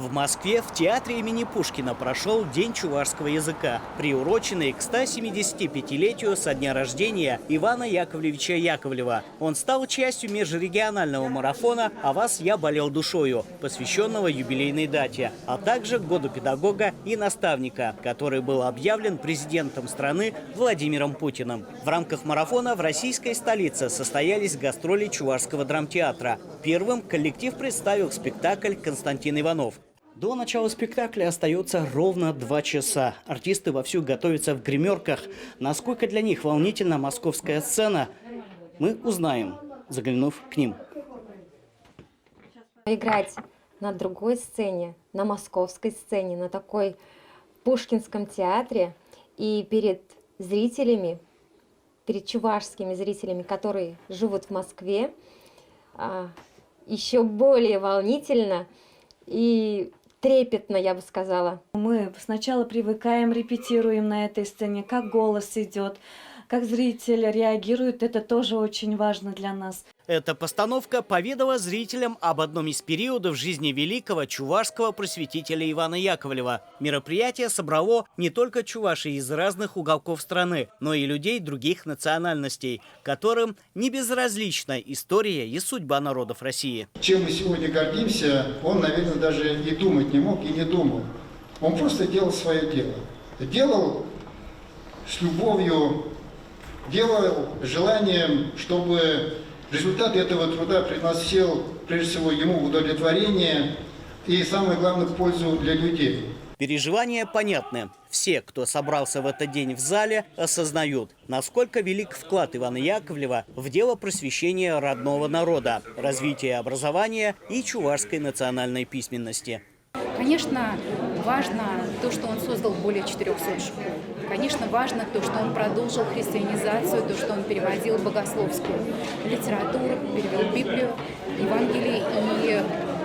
В Москве в театре имени Пушкина прошел День чувашского языка, приуроченный к 175-летию со дня рождения Ивана Яковлевича Яковлева. Он стал частью межрегионального марафона «А вас я болел душою», посвященного юбилейной дате, а также году педагога и наставника, который был объявлен президентом страны Владимиром Путиным. В рамках марафона в российской столице состоялись гастроли Чувашского драмтеатра. Первым коллектив представил спектакль «Константин Иванов». До начала спектакля остается ровно 2 часа. Артисты вовсю готовятся в гримерках. Насколько для них волнительна московская сцена, мы узнаем, заглянув к ним. Играть на другой сцене, на московской сцене, на такой Пушкинском театре и перед зрителями, перед чувашскими зрителями, которые живут в Москве, еще более волнительно и трепетно, я бы сказала. Мы сначала привыкаем, репетируем на этой сцене, как голос идет, как зритель реагирует, это тоже очень важно для нас. Эта постановка поведала зрителям об одном из периодов жизни великого чувашского просветителя Ивана Яковлева. Мероприятие собрало не только чувашей из разных уголков страны, но и людей других национальностей, которым не безразлична история и судьба народов России. Чем мы сегодня гордимся, он, наверное, даже и думать не мог и не думал. Он просто делал свое дело. Делал с любовью, делал с желанием, чтобы результат этого труда приносил, прежде всего, ему удовлетворение и, самое главное, пользу для людей. Переживания понятны. Все, кто собрался в этот день в зале, осознают, насколько велик вклад Ивана Яковлева в дело просвещения родного народа, развития образования и чувашской национальной письменности. Конечно, важно то, что он создал более 400 школ. Конечно, важно то, что он продолжил христианизацию, то, что он переводил богословскую литературу, перевел Библию, Евангелие и,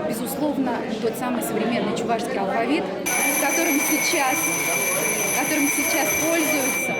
безусловно, тот самый современный чувашский алфавит, которым сейчас пользуются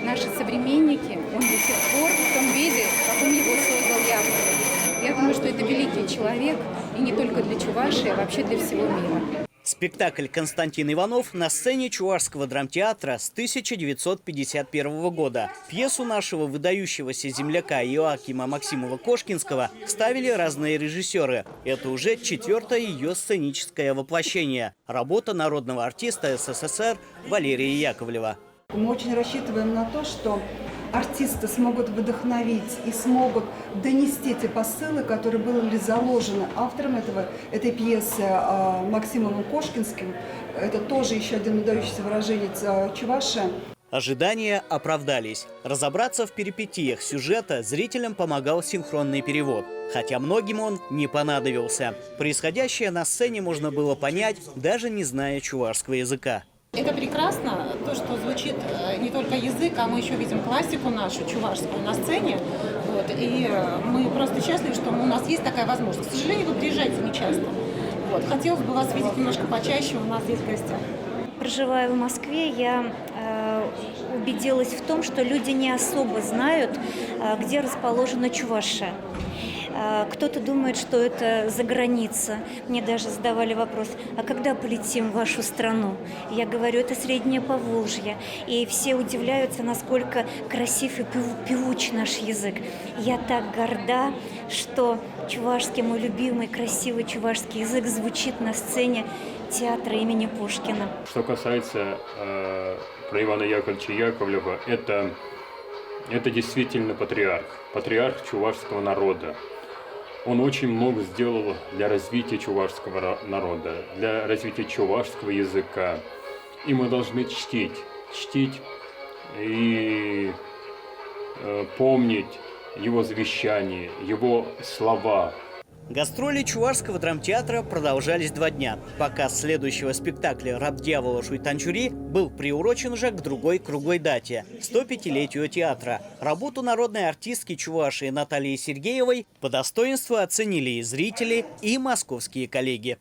наши современники, он до сих пор в том виде, в каком его создал Яковлев. Я думаю, что это великий человек, и не только для Чувашии, а вообще для всего мира. Спектакль «Константин Иванов» на сцене Чувашского драмтеатра с 1951 года. Пьесу нашего выдающегося земляка Иоакима Максимова-Кошкинского ставили разные режиссеры. Это уже 4-е ее сценическое воплощение. Работа народного артиста СССР Валерия Яковлева. Мы очень рассчитываем на то, что артисты смогут вдохновить и смогут донести те посылы, которые были заложены автором этой пьесы Максимом Кошкинским. Это тоже еще один выдающийся выраженец Чувашия. Ожидания оправдались. Разобраться в перипетиях сюжета зрителям помогал синхронный перевод. Хотя многим он не понадобился. Происходящее на сцене можно было понять, даже не зная чувашского языка. Это прекрасно, то, что звучит не только язык, а мы еще видим классику нашу, чувашскую, на сцене. Вот, и мы просто счастливы, что у нас есть такая возможность. К сожалению, вы приезжаете нечасто. Вот, хотелось бы вас видеть немножко почаще у нас здесь в гостях. Проживая в Москве, я убедилась в том, что люди не особо знают, где расположена Чувашия. Кто-то думает, что это за граница. Мне даже задавали вопрос, а когда полетим в вашу страну? Я говорю, это Среднее Поволжье. И все удивляются, насколько красив и певуч наш язык. Я так горда, что чувашский, мой любимый, красивый чувашский язык звучит на сцене театра имени Пушкина. Что касается про Ивана Яковлевича Яковлева, это действительно патриарх чувашского народа. Он очень много сделал для развития чувашского народа, для развития чувашского языка. И мы должны чтить и помнить его завещание, его слова. Гастроли Чувашского драмтеатра продолжались 2 дня. Показ следующего спектакля «Раб дьявола Шуйтанчури» был приурочен уже к другой круглой дате – 105-летию театра. Работу народной артистки Чувашии Натальи Сергеевой по достоинству оценили и зрители, и московские коллеги.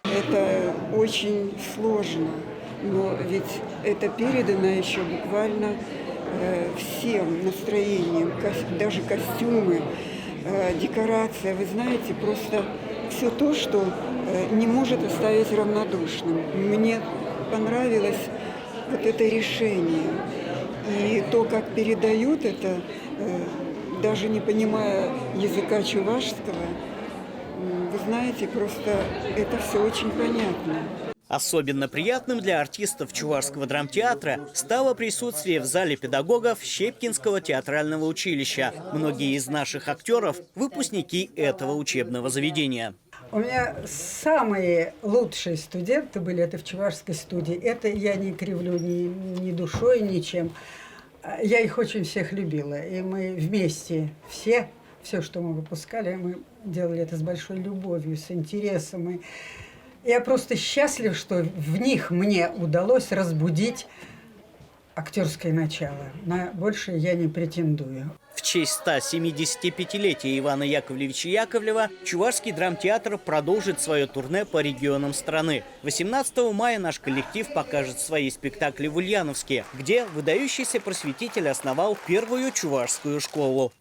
Это очень сложно, но ведь это передано еще буквально всем настроением, даже костюмы, декорация, вы знаете, просто все то, что не может оставить равнодушным. Мне понравилось вот это решение. И то, как передают это, даже не понимая языка чувашского, вы знаете, просто это все очень понятно. Особенно приятным для артистов Чувашского драмтеатра стало присутствие в зале педагогов Щепкинского театрального училища. Многие из наших актеров – выпускники этого учебного заведения. У меня самые лучшие студенты были это в Чувашской студии. Это я не кривлю ни душой, ничем. Я их очень всех любила. И мы вместе все, что мы выпускали, мы делали это с большой любовью, с интересом. И я просто счастлив, что в них мне удалось разбудить актерское начало. На большее я не претендую. В честь 175-летия Ивана Яковлевича Яковлева Чувашский драмтеатр продолжит свое турне по регионам страны. 18 мая наш коллектив покажет свои спектакли в Ульяновске, где выдающийся просветитель основал первую чувашскую школу.